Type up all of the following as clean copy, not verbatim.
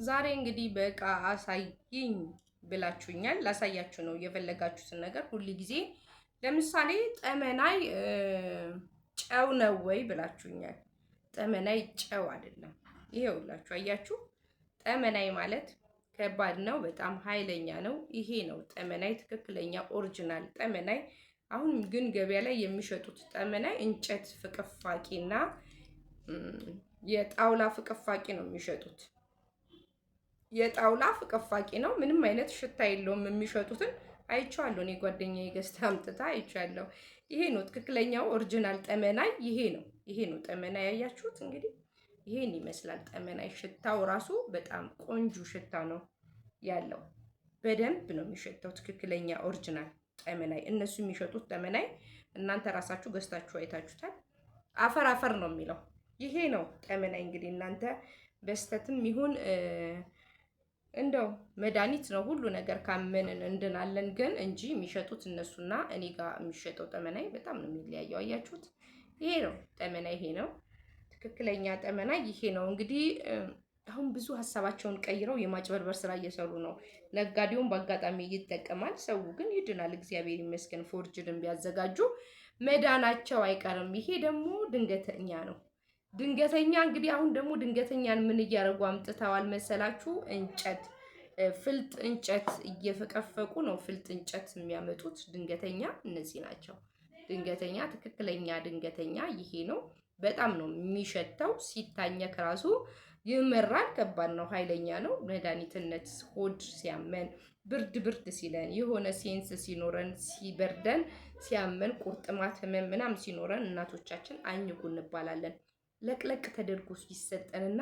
ዛሬ እንግዲህ በቃ አሳይኝ ብላችሁኛል። ላሳያችሁ ነው የፈለጋችሁትን ነገር ሁሉ ጊዜ። ለምሳሌ ጠመናይ ጨው ነው ወይ ብላችሁኛል። ጠመናይ ጨው አይደለም። ይሄውላችሁ አያችሁ፣ ጠመናይ ማለት ከባድ ነው፣ በጣም ኃይለኛ ነው። ይሄ ነው ጠመናይ፣ ትክክለኛ ኦሪጂናል ጠመናይ። አሁን ግን ገበያ ላይ የሚሸጡት ጠመናይ እንጨት ፍቅፋቂና የጣውላ ፍቅፋቂ ነው የሚሸጡት። የጣውላ ፍቅፋቂ ነው። ምንም አይነት ሽታ የለውም። የሚሸጡትን አይቼዋለሁ። እኔ ጓደኛዬ ገዝታ አምጥታ አይቼዋለሁ። ይሄ ነው ትክክለኛው ኦሪጂናል ጠመናይ። ይሄ ነው ጠመናይ። ያያችሁት እንግዲህ ይሄን ይመስላል ጠመናይ። ሽታው ራሱ በጣም ቆንጆ ሽታ ነው ያለው። በደንብ ነው የሚሸተው ትክክለኛ ኦሪጂናል ጠመናይ። እነሱ የሚሸጡት ጠመናይ እናንተ ራሳችሁ ገዝታችሁ አይታችሁታል። አፈር አፈር ነው የሚለው። ይሄ ነው ጠመናይ። እንግዲህ እናንተ በስተትም ይሁን እንደው መድኃኒት ነው ሁሉ ነገር ካመንን እንድናለን ግን እንጂ የሚሸጡት እነሱና እኔ ጋር የሚሸጠው ጠመናይ በጣም ነው የሚለያየው። አያችሁት? ይሄ ነው ጠመናይ። ይሄ ነው ትክክለኛ ጠመናይ። ይሄ ነው እንግዲህ አሁን ብዙ ሀሳባቸውን ቀይረው የማጭበርበር ስራ እየሰሩ ነው። ነጋዴውን በአጋጣሚ ይጠቀማል፣ ሰው ግን ይድናል። እግዚአብሔር ይመስገን። ፎርጅድን ቢያዘጋጁ መዳናቸው አይቀርም። ይሄ ደግሞ ድንገተኛ ነው። ድንገተኛ እንግዲህ አሁን ደግሞ ድንገተኛን ምን እያደረጉ አምጥተዋል መሰላችሁ? እንጨት ፍልጥ እንጨት እየፈቀፈቁ ነው። ፍልጥ እንጨት የሚያመጡት ድንገተኛ እነዚህ ናቸው። ድንገተኛ፣ ትክክለኛ ድንገተኛ ይሄ ነው። በጣም ነው የሚሸተው። ሲታኘክ ራሱ ይመራል። ከባድ ነው፣ ኃይለኛ ነው። መድኃኒትነት ሆድ ሲያመን፣ ብርድ ሲለን፣ የሆነ ሴንስ ሲኖረን፣ ሲበርደን፣ ሲያመን፣ ቁርጥማት ህመም ምናምን ሲኖረን እናቶቻችን አኝኩ እንባላለን። ለቅለቅ ተደርጎ ሲሰጠንና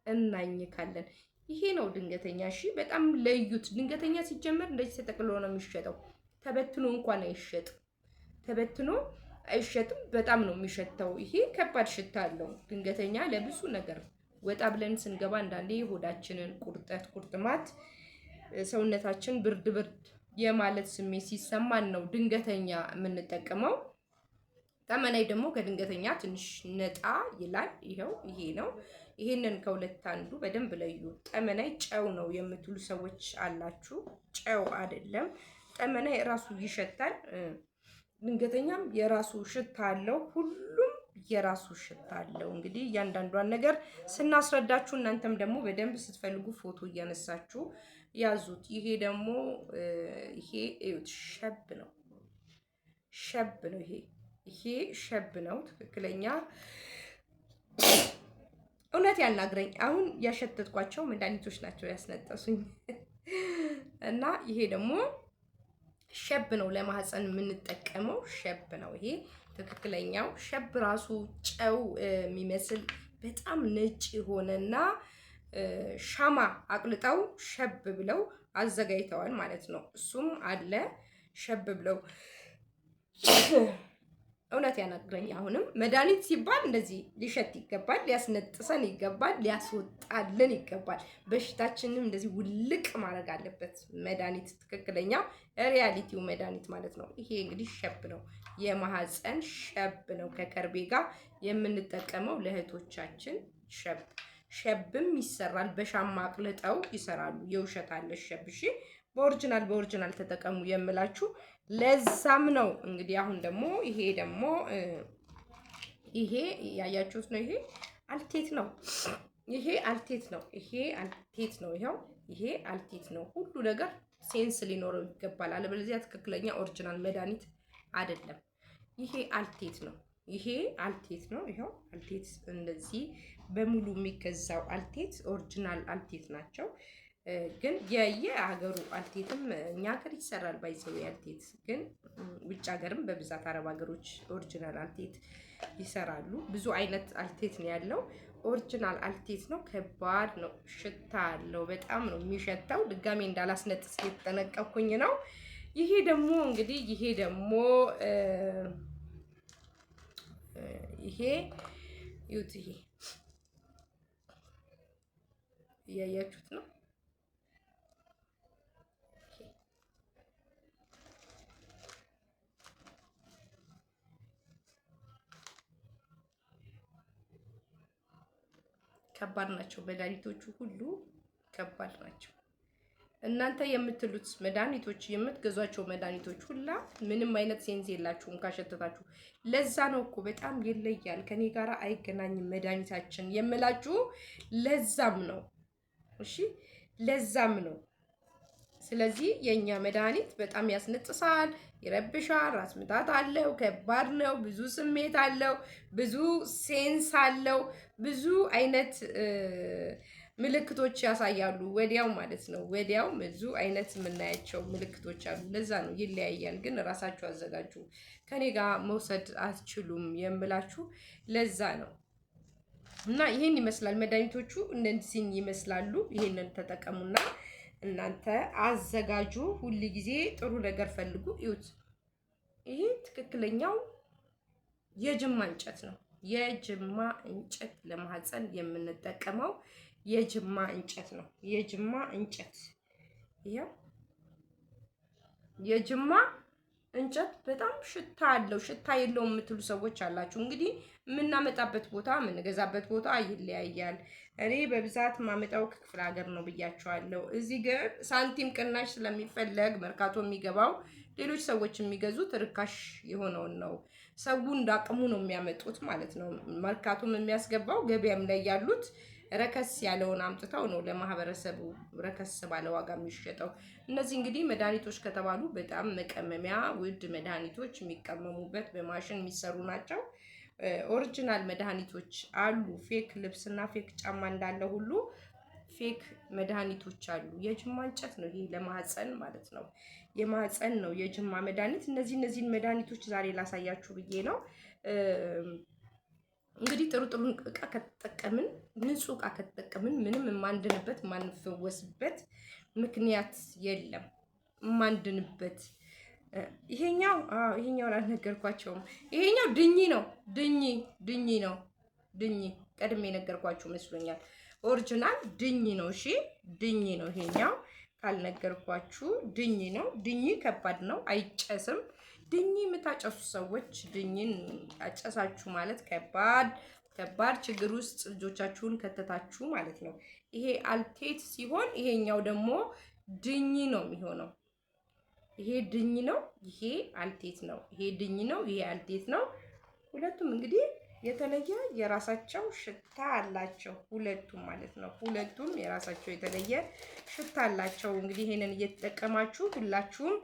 እናኝካለን። ይሄ ነው ድንገተኛ። እሺ፣ በጣም ለዩት። ድንገተኛ ሲጀመር እንደዚህ ተጠቅልሎ ነው የሚሸጠው። ተበትኖ እንኳን አይሸጥም። ተበትኖ አይሸጥም። በጣም ነው የሚሸተው። ይሄ ከባድ ሽታ አለው። ድንገተኛ ለብዙ ነገር ወጣ ብለን ስንገባ አንዳንዴ ሆዳችንን ቁርጠት፣ ቁርጥማት፣ ሰውነታችን ብርድ የማለት ስሜት ሲሰማን ነው ድንገተኛ የምንጠቀመው። ጠመናይ ደግሞ ከድንገተኛ ትንሽ ነጣ ይላል። ይሄው ይሄ ነው። ይሄንን ከሁለት አንዱ በደንብ ለዩ። ጠመናይ ጨው ነው የምትሉ ሰዎች አላችሁ። ጨው አይደለም። ጠመናይ ራሱ ይሸታል። ድንገተኛም የራሱ ሽታ አለው። ሁሉም የራሱ ሽታ አለው። እንግዲህ እያንዳንዷን ነገር ስናስረዳችሁ እናንተም ደግሞ በደንብ ስትፈልጉ ፎቶ እያነሳችሁ ያዙት። ይሄ ደግሞ ይሄ ሸብ ነው። ሸብ ነው ይሄ ሸብ ነው። ትክክለኛ እውነት ያናግረኝ። አሁን ያሸተትኳቸው መድኃኒቶች ናቸው ያስነጠሱኝ። እና ይሄ ደግሞ ሸብ ነው። ለማህፀን የምንጠቀመው ሸብ ነው። ይሄ ትክክለኛው ሸብ ራሱ ጨው የሚመስል በጣም ነጭ የሆነና ሻማ አቅልጠው ሸብ ብለው አዘጋጅተዋል ማለት ነው። እሱም አለ ሸብ ብለው። እውነት ያናግረኝ። አሁንም መድኃኒት ሲባል እንደዚህ ሊሸት ይገባል፣ ሊያስነጥሰን ይገባል፣ ሊያስወጣልን ይገባል። በሽታችንም እንደዚህ ውልቅ ማድረግ አለበት መድኃኒት። ትክክለኛው ሪያሊቲው መድኃኒት ማለት ነው። ይሄ እንግዲህ ሸብ ነው፣ የማህፀን ሸብ ነው። ከከርቤ ጋር የምንጠቀመው ለእህቶቻችን ሸብም ይሰራል። በሻማ አቅልጠው ይሰራሉ። የውሸት አለ ሸብ። እሺ፣ በኦሪጂናል ተጠቀሙ የምላችሁ ለዛም ነው። እንግዲህ አሁን ደግሞ ይሄ ያያችሁት ነው። ይሄ አልቴት ነው። ይሄ አልቴት ነው። ይሄ አልቴት ነው። ሁሉ ነገር ሴንስ ሊኖረው ይገባል። አለበለዚያ ትክክለኛ ኦሪጂናል መድኃኒት አይደለም። ይሄ አልቴት ነው። ይሄው አልቴት እንደዚህ በሙሉ የሚገዛው አልቴት ኦሪጂናል አልቴት ናቸው። ግን የሀገሩ አልቴትም እኛ ሀገር ይሰራል። ባይዘው አልቴት ግን ውጭ ሀገርም በብዛት አረብ ሀገሮች ኦሪጂናል አልቴት ይሰራሉ። ብዙ አይነት አልቴት ነው ያለው። ኦሪጂናል አልቴት ነው። ከባድ ነው። ሽታ አለው። በጣም ነው የሚሸታው። ድጋሜ እንዳላስነጥስ እየተጠነቀቅኩኝ ነው። ይሄ ደግሞ ይሄ ይሁት ይሄ እያያችሁት ነው። ከባድ ናቸው መድኃኒቶቹ ሁሉ ከባድ ናቸው። እናንተ የምትሉት መድኃኒቶች የምትገዟቸው መድኃኒቶች ሁላ ምንም አይነት ሴንስ የላችሁም ካሸተታችሁ። ለዛ ነው እኮ በጣም ይለያል፣ ከኔ ጋር አይገናኝም መድኃኒታችን የምላችሁ ለዛም ነው። እሺ ለዛም ነው። ስለዚህ የኛ መድኃኒት በጣም ያስነጥሳል፣ ይረብሻል፣ ራስ ምታት አለው፣ ከባድ ነው፣ ብዙ ስሜት አለው፣ ብዙ ሴንስ አለው፣ ብዙ አይነት ምልክቶች ያሳያሉ ወዲያው ማለት ነው። ወዲያው ብዙ አይነት የምናያቸው ምልክቶች አሉ። ለዛ ነው ይለያያል። ግን ራሳችሁ አዘጋጁ። ከኔ ጋር መውሰድ አትችሉም የምላችሁ ለዛ ነው። እና ይሄን ይመስላል መድኃኒቶቹ እነዚህን ይመስላሉ። ይሄንን ተጠቀሙና እናንተ አዘጋጁ። ሁል ጊዜ ጥሩ ነገር ፈልጉ። ይሁት ይሄ ትክክለኛው የጅማ እንጨት ነው። የጅማ እንጨት ለማህፀን የምንጠቀመው የጅማ እንጨት ነው። የጅማ እንጨት ይሄው የጅማ እንጨት በጣም ሽታ አለው። ሽታ የለውም የምትሉ ሰዎች አላችሁ። እንግዲህ የምናመጣበት ቦታ የምንገዛበት ቦታ ይለያያል። እኔ በብዛት ማመጣው ከክፍለ ሀገር ነው ብያቸዋለሁ። እዚህ ግን ሳንቲም ቅናሽ ስለሚፈለግ መርካቶ የሚገባው ሌሎች ሰዎች የሚገዙት ርካሽ የሆነውን ነው። ሰው እንዳቅሙ ነው የሚያመጡት ማለት ነው። መርካቶም የሚያስገባው ገበያም ላይ ያሉት ረከስ ያለውን አምጥተው ነው ለማህበረሰቡ ረከስ ባለ ዋጋ የሚሸጠው። እነዚህ እንግዲህ መድኃኒቶች ከተባሉ በጣም መቀመሚያ ውድ መድኃኒቶች የሚቀመሙበት በማሽን የሚሰሩ ናቸው። ኦሪጂናል መድኃኒቶች አሉ። ፌክ ልብስና ፌክ ጫማ እንዳለ ሁሉ ፌክ መድኃኒቶች አሉ። የጅማ እንጨት ነው ይሄ ለማህፀን ማለት ነው። የማህፀን ነው የጅማ መድኃኒት። እነዚህን መድኃኒቶች ዛሬ ላሳያችሁ ብዬ ነው። እንግዲህ ጥሩ እቃ ከተጠቀምን ንጹህ እቃ ከተጠቀምን ምንም የማንድንበት የማንፈወስበት ምክንያት የለም። የማንድንበት ይሄኛውን አልነገርኳቸውም። ይሄኛው ድኝ ነው። ድኝ ነው። ድኝ ቀድሜ የነገርኳችሁ መስሎኛል። ኦሪጂናል ድኝ ነው። እሺ ድኝ ነው። ይሄኛው ካልነገርኳችሁ ድኝ ነው። ድኝ ከባድ ነው፣ አይጨስም። ድኝ የምታጨሱ ሰዎች ድኝን አጨሳችሁ ማለት ከባድ ችግር ውስጥ ልጆቻችሁን ከተታችሁ ማለት ነው። ይሄ አልቴት ሲሆን ይሄኛው ደግሞ ድኝ ነው የሚሆነው። ይሄ ድኝ ነው፣ ይሄ አልቴት ነው። ይሄ ድኝ ነው፣ ይሄ አልቴት ነው። ሁለቱም እንግዲህ የተለየ የራሳቸው ሽታ አላቸው። ሁለቱም ማለት ነው። ሁለቱም የራሳቸው የተለየ ሽታ አላቸው። እንግዲህ ይሄንን እየተጠቀማችሁ ሁላችሁም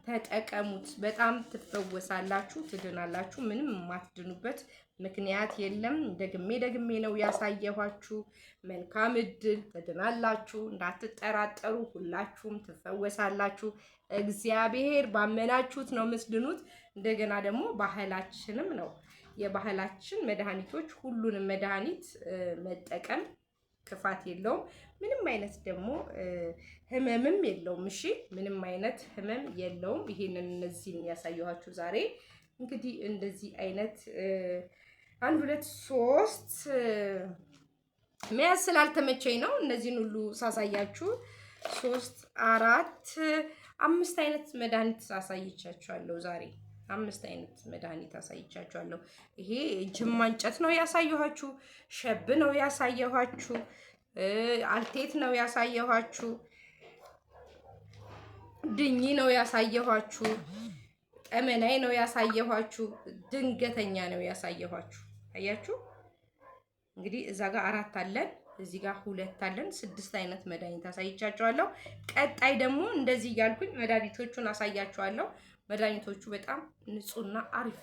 ተጠቀሙት። በጣም ትፈወሳላችሁ፣ ትድናላችሁ። ምንም የማትድኑበት ምክንያት የለም። ደግሜ ነው ያሳየኋችሁ። መልካም እድል፣ ትድናላችሁ። እንዳትጠራጠሩ፣ ሁላችሁም ትፈወሳላችሁ። እግዚአብሔር ባመናችሁት ነው የምትድኑት። እንደገና ደግሞ ባህላችንም ነው። የባህላችን መድኃኒቶች ሁሉንም መድኃኒት መጠቀም ክፋት የለውም። ምንም አይነት ደግሞ ህመምም የለውም። እሺ ምንም አይነት ህመም የለውም። ይሄንን እነዚህን ያሳየኋችሁ ዛሬ እንግዲህ እንደዚህ አይነት 1 2 3 መያዝ ስላልተመቸኝ ነው እነዚህን ሁሉ ሳሳያችሁ። 3 4 5 አይነት መድኃኒት አሳይቻችኋለሁ ዛሬ። 5 አይነት መድኃኒት አሳይቻችኋለሁ። ይሄ ጅማ እንጨት ነው ያሳየኋችሁ። ሸብ ነው ያሳየኋችሁ። አልቴት ነው ያሳየኋችሁ። ድኝ ነው ያሳየኋችሁ። ጠመናይ ነው ያሳየኋችሁ። ድንገተኛ ነው ያሳየኋችሁ። አያችሁ እንግዲህ እዛ ጋር 4 አለን፣ እዚህ ጋር 2 አለን። 6 አይነት መድኃኒት አሳይቻችኋለሁ። ቀጣይ ደግሞ እንደዚህ እያልኩኝ መድኃኒቶቹን አሳያችኋለሁ። መድኃኒቶቹ በጣም ንጹህና አሪፍ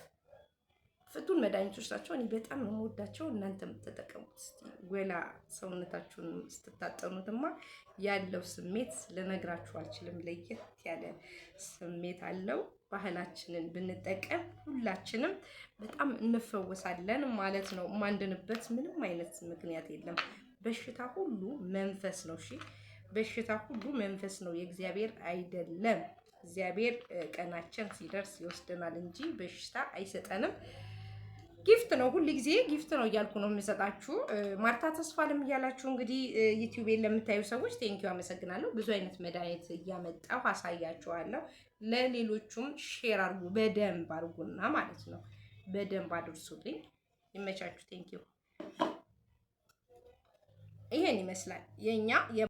ፍቱን መድኃኒቶች ናቸው። እኔ በጣም ነው የምወዳቸው። እናንተም ተጠቀሙት። ወላ ሰውነታችሁን ስትታጠኑትማ ያለው ስሜት ልነግራችሁ አልችልም። ለየት ያለ ስሜት አለው። ባህላችንን ብንጠቀም ሁላችንም በጣም እንፈወሳለን ማለት ነው። ማንድንበት ምንም አይነት ምክንያት የለም። በሽታ ሁሉ መንፈስ ነው። እሺ በሽታ ሁሉ መንፈስ ነው፣ የእግዚአብሔር አይደለም። እግዚአብሔር ቀናችን ሲደርስ ይወስደናል እንጂ በሽታ አይሰጠንም። ጊፍት ነው፣ ሁሉ ጊዜ ጊፍት ነው እያልኩ ነው የምሰጣችሁ። ማርታ ተስፋለም እያላችሁ እንግዲህ ዩቲዩቤን ለምታዩ ሰዎች ቴንኪው አመሰግናለሁ። ብዙ አይነት መድኃኒት እያመጣሁ አሳያችኋለሁ። ለሌሎቹም ሼር አድርጉ፣ በደንብ አድርጉና ማለት ነው። በደንብ አድርሱልኝ። ይመቻችሁ። ቴንኪው ይሄን ይመስላል የኛ